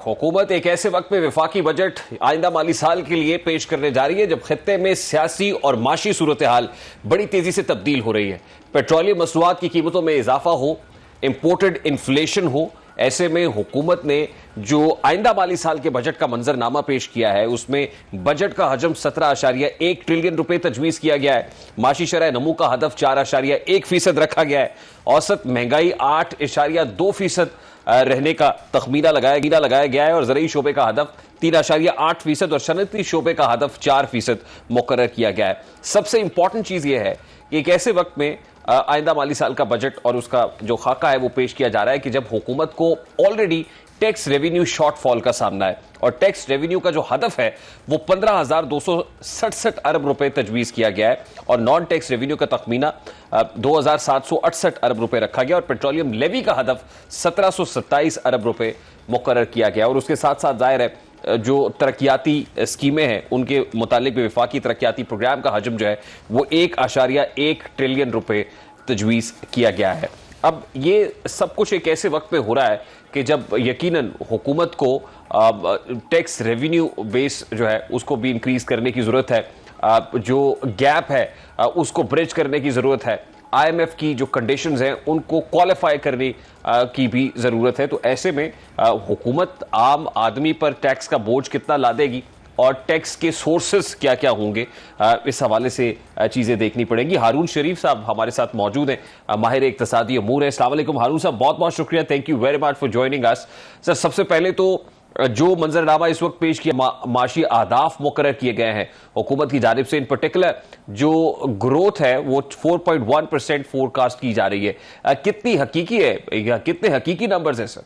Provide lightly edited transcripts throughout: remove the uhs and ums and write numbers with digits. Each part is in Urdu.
حکومت ایک ایسے وقت میں وفاقی بجٹ آئندہ مالی سال کے لیے پیش کرنے جا رہی ہے جب خطے میں سیاسی اور معاشی صورتحال بڑی تیزی سے تبدیل ہو رہی ہے. پیٹرولیم مصنوعات کی قیمتوں میں اضافہ ہو, امپورٹڈ انفلیشن ہو, ایسے میں حکومت نے جو آئندہ مالی سال کے بجٹ کا منظرنامہ پیش کیا ہے اس میں بجٹ کا حجم 17.1 ٹریلین روپے تجویز کیا گیا ہے. معاشی شرح نمو کا ہدف 4.1% رکھا گیا ہے. اوسط مہنگائی 8.2% رہنے کا تخمینہ لگایا گیا ہے اور زرعی شعبے کا ہدف 3.8% اور صنعتی شعبے کا ہدف 4% مقرر کیا گیا ہے. سب سے امپورٹنٹ چیز یہ ہے کہ ایک ایسے وقت میں آئندہ مالی سال کا بجٹ اور اس کا جو خاکہ ہے وہ پیش کیا جا رہا ہے کہ جب حکومت کو آلریڈی ٹیکس ریونیو شارٹ فال کا سامنا ہے اور ٹیکس ریونیو کا جو ہدف ہے وہ 15,267 ارب روپے تجویز کیا گیا ہے اور نان ٹیکس ریونیو کا تخمینہ 2,768 ارب روپے رکھا گیا اور پیٹرولیم لیوی کا ہدف 1,727 ارب روپے مقرر کیا گیا. اور اس کے ساتھ ساتھ ظاہر ہے جو ترقیاتی اسکیمیں ہیں ان کے متعلق بھی وفاقی ترقیاتی پروگرام کا حجم جو ہے وہ 1.1 ٹریلین روپے تجویز کیا گیا ہے. اب یہ سب کچھ ایک ایسے وقت پہ ہو رہا ہے کہ جب یقیناً حکومت کو ٹیکس ریونیو بیس جو ہے اس کو بھی انکریز کرنے کی ضرورت ہے, جو گیپ ہے اس کو برج کرنے کی ضرورت ہے, آئی ایم ایف کی جو کنڈیشنز ہیں ان کو کوالیفائی کرنے کی بھی ضرورت ہے. تو ایسے میں حکومت عام آدمی پر ٹیکس کا بوجھ کتنا لا دے گی اور ٹیکس کے سورسز کیا کیا ہوں گے, اس حوالے سے چیزیں دیکھنی پڑیں گی. ہارون شریف صاحب ہمارے ساتھ موجود ہیں, ماہر اقتصادی امور ہیں. السلام علیکم ہارون صاحب, بہت بہت شکریہ, thank you very much for joining اس. سر سب سے پہلے تو جو منظرنامہ اس وقت پیش کیا معاشی اہداف مقرر کیے گئے ہیں حکومت کی جانب سے, ان پرٹیکولر جو گروتھ ہے وہ 4.1% فور کاسٹ کی جا رہی ہے, کتنی حقیقی ہے یا کتنے حقیقی نمبرز ہیں سر؟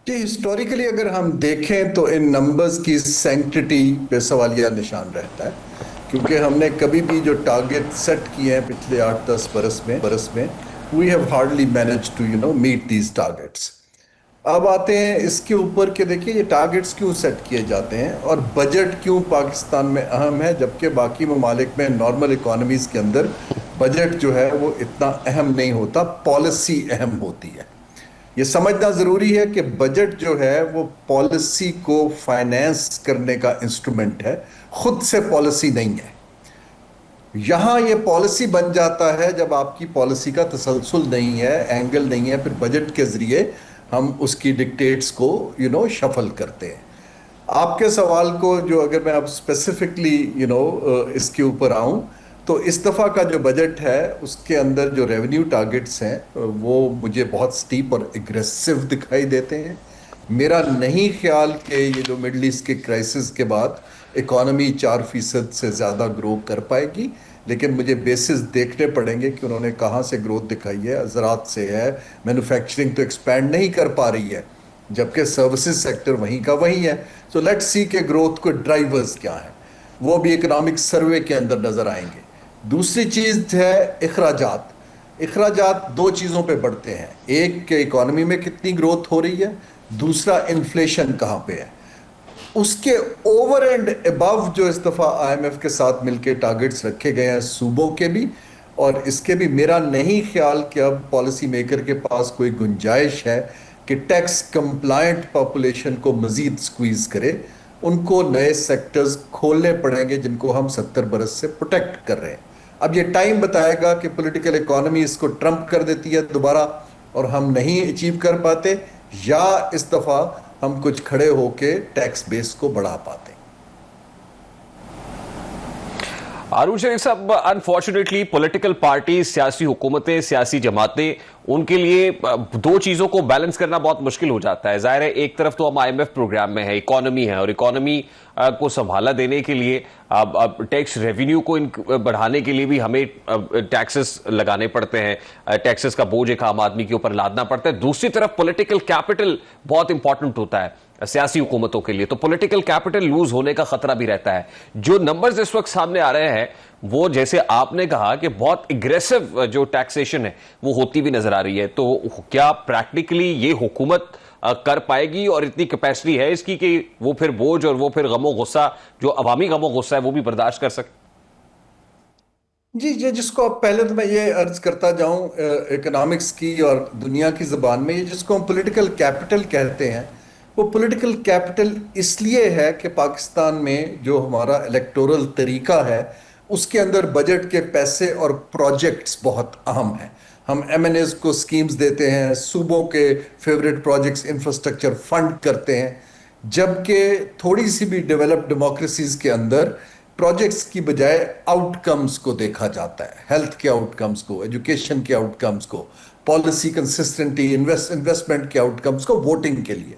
جی ہسٹوریکلی اگر ہم دیکھیں تو ان نمبرز کی سینکٹیٹی پہ سوالیہ نشان رہتا ہے, کیونکہ ہم نے کبھی بھی جو ٹارگٹ سیٹ کیے ہیں پچھلے 8-10 برس میں we have hardly managed to meet these targets. اب آتے ہیں اس کے اوپر کہ دیکھیے یہ ٹارگٹس کیوں سیٹ کیے جاتے ہیں اور بجٹ کیوں پاکستان میں اہم ہے جبکہ باقی ممالک میں نارمل اکانومیز کے اندر بجٹ جو ہے وہ اتنا اہم نہیں ہوتا, پالیسی اہم ہوتی ہے. یہ سمجھنا ضروری ہے کہ بجٹ جو ہے وہ پالیسی کو فائنینس کرنے کا انسٹرومنٹ ہے, خود سے پالیسی نہیں ہے. یہاں یہ پالیسی بن جاتا ہے جب آپ کی پالیسی کا تسلسل نہیں ہے, اینگل نہیں ہے, پھر بجٹ کے ذریعے ہم اس کی ڈکٹیٹس کو شفل کرتے ہیں. آپ کے سوال کو جو اگر میں اب اسپیسیفکلی اس کے اوپر آؤں تو اس دفعہ کا جو بجٹ ہے اس کے اندر جو ریونیو ٹارگٹس ہیں وہ مجھے بہت سٹیپ اور اگریسو دکھائی دیتے ہیں. میرا نہیں خیال کہ یہ جو مڈل ایسٹ کے کرائسس کے بعد اکانومی 4% سے زیادہ گرو کر پائے گی, لیکن مجھے بیسز دیکھنے پڑیں گے کہ انہوں نے کہاں سے گروتھ دکھائی ہے. زراعت سے ہے, مینوفیکچرنگ تو ایکسپینڈ نہیں کر پا رہی ہے جبکہ سروسز سیکٹر وہیں کا وہیں ہے. سو لیٹس سی کہ گروتھ کو ڈرائیورز کیا ہیں, وہ بھی اکنامک سروے کے اندر نظر آئیں گے. دوسری چیز ہے اخراجات. اخراجات دو چیزوں پہ بڑھتے ہیں, ایک کہ اکانومی میں کتنی گروتھ ہو رہی ہے, دوسرا انفلیشن کہاں پہ ہے. اس کے اوور اینڈ ابو جو اس دفعہ آئی ایم ایف کے ساتھ مل کے ٹارگٹس رکھے گئے ہیں صوبوں کے بھی اور اس کے بھی, میرا نہیں خیال کہ اب پالیسی میکر کے پاس کوئی گنجائش ہے کہ ٹیکس کمپلائنٹ پاپولیشن کو مزید سکویز کرے. ان کو نئے سیکٹرز کھولنے پڑیں گے جن کو ہم 70 برس سے پروٹیکٹ کر رہے ہیں. اب یہ ٹائم بتائے گا کہ پولیٹیکل اکانومی اس کو ٹرمپ کر دیتی ہے دوبارہ اور ہم نہیں اچیو کر پاتے, یا اس دفعہ ہم کچھ کھڑے ہو کے ٹیکس بیس کو بڑھا پاتے. ہارون شریف صاحب, انفارچونیٹلی پولیٹیکل پارٹیز, سیاسی حکومتیں, سیاسی جماعتیں, ان کے لیے دو چیزوں کو بیلنس کرنا بہت مشکل ہو جاتا ہے. ظاہر ہے ایک طرف تو ہم آئی ایم ایف پروگرام میں ہے, اکانومی ہے, اور اکانومی کو سنبھالا دینے کے لیے ٹیکس ریونیو کو بڑھانے کے لیے بھی ہمیں ٹیکسز لگانے پڑتے ہیں, ٹیکسز کا بوجھ ایک عام آدمی کے اوپر لادنا پڑتا ہے. دوسری طرف پولیٹیکل کیپٹل بہت امپورٹنٹ ہوتا ہے سیاسی حکومتوں کے لیے, تو پولیٹیکل کیپٹل لوز ہونے کا خطرہ بھی رہتا ہے. جو نمبرز اس وقت سامنے آ رہے ہیں وہ جیسے آپ نے کہا کہ بہت اگریسو جو ٹیکسیشن ہے وہ ہوتی بھی نظر آ رہی ہے, تو کیا پریکٹیکلی یہ حکومت کر پائے گی اور اتنی کیپیسٹی ہے اس کی کہ وہ پھر بوجھ اور وہ پھر غم و غصہ, جو عوامی غم و غصہ ہے, وہ بھی برداشت کر سکے؟ جی جس کو پہلے تو میں یہ عرض کرتا جاؤں اکنامکس کی اور دنیا کی زبان میں, یہ جس کو ہم پولیٹیکل کیپٹل کہتے ہیں وہ پولیٹیکل کیپٹل اس لیے ہے کہ پاکستان میں جو ہمارا الیکٹورل طریقہ ہے اس کے اندر بجٹ کے پیسے اور پروجیکٹس بہت اہم ہیں. ہم ایم این ایز کو سکیمز دیتے ہیں, صوبوں کے فیوریٹ پروجیکٹس انفراسٹرکچر فنڈ کرتے ہیں, جبکہ تھوڑی سی بھی ڈیولپڈ ڈیموکریسیز کے اندر پروجیکٹس کی بجائے آؤٹ کمز کو دیکھا جاتا ہے, ہیلتھ کے آؤٹ کمز کو, ایجوکیشن کے آؤٹ کمز کو, پالیسی کنسسٹنٹی, انویسٹمنٹ کے آؤٹ کمز کو ووٹنگ کے لیے.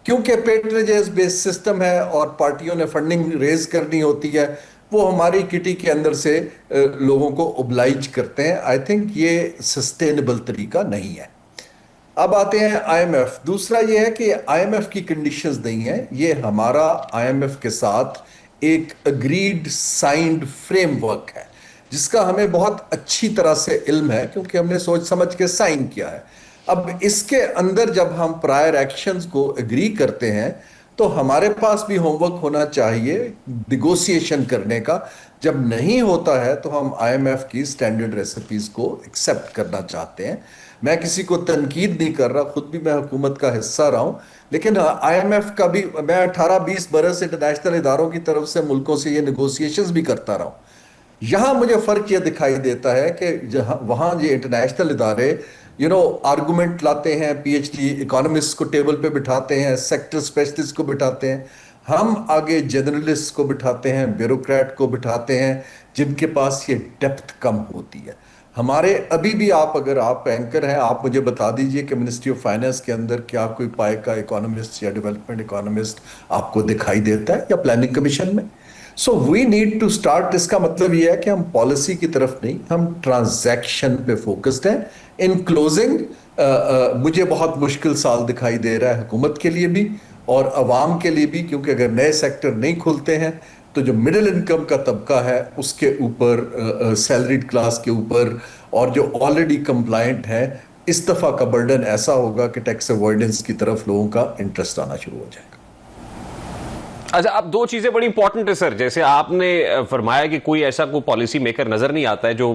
کیونکہ پیٹرنیج بیس سسٹم ہے اور پارٹیوں نے فنڈنگ ریز کرنی ہوتی ہے, وہ ہماری کٹی کے اندر سے لوگوں کو اوبلائج کرتے ہیں. آئی تھنک یہ سسٹینیبل طریقہ نہیں ہے. اب آتے ہیں آئی ایم ایف. دوسرا یہ ہے کہ آئی ایم ایف کی کنڈیشنز نہیں ہیں, یہ ہمارا آئی ایم ایف کے ساتھ ایک اگریڈ سائنڈ فریم ورک ہے جس کا ہمیں بہت اچھی طرح سے علم ہے کیونکہ ہم نے سوچ سمجھ کے سائن کیا ہے. اب اس کے اندر جب ہم پرائر ایکشنز کو اگری کرتے ہیں تو ہمارے پاس بھی ہوم ورک ہونا چاہیے نیگوسیشن کرنے کا. جب نہیں ہوتا ہے تو ہم آئی ایم ایف کی سٹینڈرڈ ریسیپیز کو ایکسیپٹ کرنا چاہتے ہیں. میں کسی کو تنقید نہیں کر رہا, خود بھی میں حکومت کا حصہ رہا ہوں, لیکن آئی ایم ایف کا بھی میں 18-20 برس انٹرنیشنل اداروں کی طرف سے ملکوں سے یہ نیگوسیشنز بھی کرتا رہا ہوں. یہاں مجھے فرق یہ دکھائی دیتا ہے کہ وہاں یہ انٹرنیشنل ادارے آرگومنٹ لاتے ہیں, پی ایچ ڈی اکانومسٹ کو ٹیبل پہ بٹھاتے ہیں, سیکٹر اسپیشلسٹ کو بٹھاتے ہیں, ہم آگے جرنلسٹ کو بٹھاتے ہیں, بیوروکریٹ کو بٹھاتے ہیں جن کے پاس یہ ڈیپتھ کم ہوتی ہے. ہمارے ابھی بھی اگر آپ اینکر ہیں, آپ مجھے بتا دیجئے کہ منسٹری آف فائنانس کے اندر کیا کوئی پائے کا اکانومسٹ یا ڈیولپمنٹ اکانومسٹ آپ کو دکھائی دیتا ہے, یا پلاننگ کمیشن میں. سو وی نیڈ ٹو اسٹارٹ. اس کا مطلب یہ ہے کہ ہم پالیسی کی طرف نہیں, ہم ٹرانزیکشن پہ فوکسڈ ہیں. ان کلوزنگ مجھے بہت مشکل سال دکھائی دے رہا ہے حکومت کے لیے بھی اور عوام کے لیے بھی, کیونکہ اگر نئے سیکٹر نہیں کھلتے ہیں تو جو مڈل انکم کا طبقہ ہے اس کے اوپر, سیلریڈ کلاس کے اوپر, اور جو آلریڈی کمپلائنٹ ہیں, اس دفعہ کا برڈن ایسا ہوگا کہ ٹیکس اوائڈنس کی طرف لوگوں کا انٹرسٹ آنا شروع ہو جائے گا. اچھا, اب دو چیزیں بڑی امپورٹنٹ ہے سر. جیسے آپ نے فرمایا کہ کوئی ایسا کوئی پالیسی میکر نظر نہیں آتا ہے جو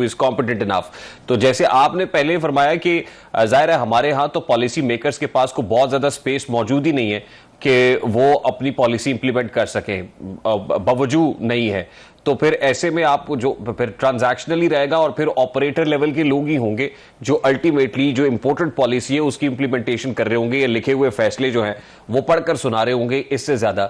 از کمپیٹنٹ انف. تو جیسے آپ نے پہلے فرمایا کہ ظاہر ہے ہمارے ہاں تو پالیسی میکرز کے پاس کو بہت زیادہ سپیس موجود ہی نہیں ہے کہ وہ اپنی پالیسی امپلیمنٹ کر سکیں, باوجود نہیں ہے. تو پھر ایسے میں آپ جو پھر ٹرانزیکشنل ہی رہے گا اور پھر آپریٹر لیول کے لوگ ہی ہوں گے جو الٹیمیٹلی جو امپورٹنٹ پالیسی ہے اس کی امپلیمنٹیشن کر رہے ہوں گے, یا لکھے ہوئے فیصلے جو ہیں وہ پڑھ کر سنا رہے ہوں گے. اس سے زیادہ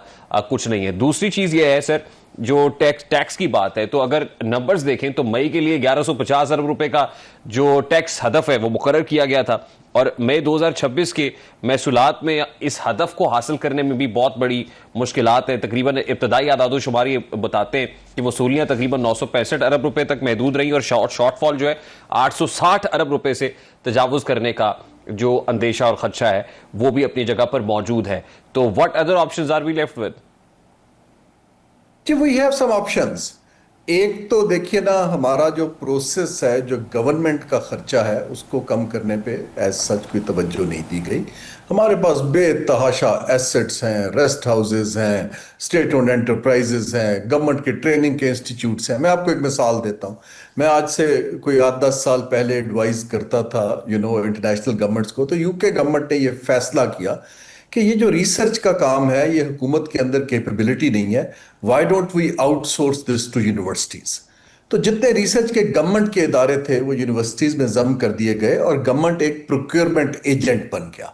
کچھ نہیں ہے. دوسری چیز یہ ہے سر, جو ٹیکس کی بات ہے, تو اگر نمبرز دیکھیں تو مئی کے لیے 1150 ارب روپے کا جو ٹیکس ہدف ہے وہ مقرر کیا گیا تھا, اور مئی 2026 کے محصولات میں اس ہدف کو حاصل کرنے میں بھی بہت بڑی مشکلات ہیں. تقریباً ابتدائی اعداد و شماری بتاتے ہیں کہ وصولیاں تقریباً 965 ارب روپے تک محدود رہیں, اور شارٹ فال جو ہے 860 ارب روپے سے تجاوز کرنے کا جو اندیشہ اور خدشہ ہے وہ بھی اپنی جگہ پر موجود ہے. تو what other options are we left with? we have some options. ایک تو دیکھیے نا, ہمارا جو پروسیس ہے, جو گورنمنٹ کا خرچہ ہے اس کو کم کرنے پہ ایز سچ کوئی توجہ نہیں دی گئی. ہمارے پاس بے تحاشا ایسٹس ہیں, ریسٹ ہاؤسز ہیں, اسٹیٹ اونڈ انٹرپرائزز ہیں, گورنمنٹ کے ٹریننگ کے انسٹیٹیوٹس ہیں. میں آپ کو ایک مثال دیتا ہوں. میں آج سے کوئی 8-10 سال پہلے ایڈوائز کرتا تھا انٹرنیشنل گورنمنٹس کو, تو یو کے گورنمنٹ نے یہ فیصلہ کیا کہ یہ جو ریسرچ کا کام ہے یہ حکومت کے اندر کیپیبلٹی نہیں ہے, why don't we outsource this to universities. تو جتنے ریسرچ کے گورنمنٹ کے ادارے تھے وہ یونیورسٹیز میں ضم کر دیے گئے اور گورنمنٹ ایک پروکیورمنٹ ایجنٹ بن گیا.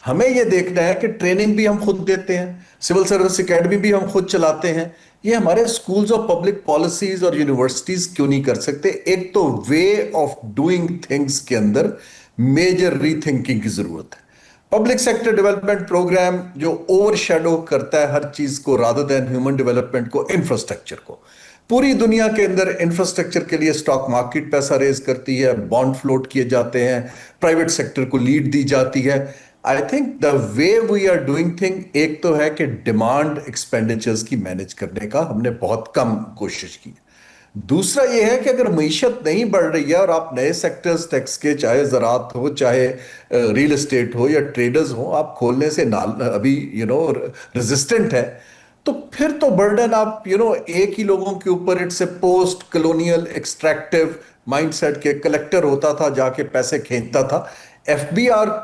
ہمیں یہ دیکھنا ہے کہ ٹریننگ بھی ہم خود دیتے ہیں, سول سروس اکیڈمی بھی ہم خود چلاتے ہیں. یہ ہمارے سکولز آف پبلک پالیسیز اور یونیورسٹیز کیوں نہیں کر سکتے؟ ایک تو وے آف ڈوئنگ تھنگز کے اندر میجر ری تھنکنگ کی ضرورت ہے. پبلک سیکٹر ڈیولپمنٹ پروگرام جو اوور شیڈو کرتا ہے ہر چیز کو رادر دین ہیومن ڈیولپمنٹ کو, انفراسٹرکچر کو. پوری دنیا کے اندر انفراسٹرکچر کے لیے سٹاک مارکیٹ پیسہ ریز کرتی ہے, بانڈ فلوٹ کیے جاتے ہیں, پرائیویٹ سیکٹر کو لیڈ دی جاتی ہے. I think the way we are doing thing, ایک تو ہے کہ ڈیمانڈ ایکسپینڈیچرز کی مینج کرنے کا ہم نے بہت کم کوشش کی. دوسرا یہ ہے کہ اگر معیشت نہیں بڑھ رہی ہے اور آپ نئے سیکٹرز ٹیکس کے, چاہے زراعت ہو, چاہے ریل اسٹیٹ ہو یا ٹریڈرز ہوں, آپ کھولنے سے ابھی ریزسٹنٹ ہے, تو پھر تو برڈن آپ ایک ہی لوگوں کے اوپر, it's a post colonial extractive mindset کے کلیکٹر ہوتا تھا, جا کے پیسے کھینچتا تھا. FBR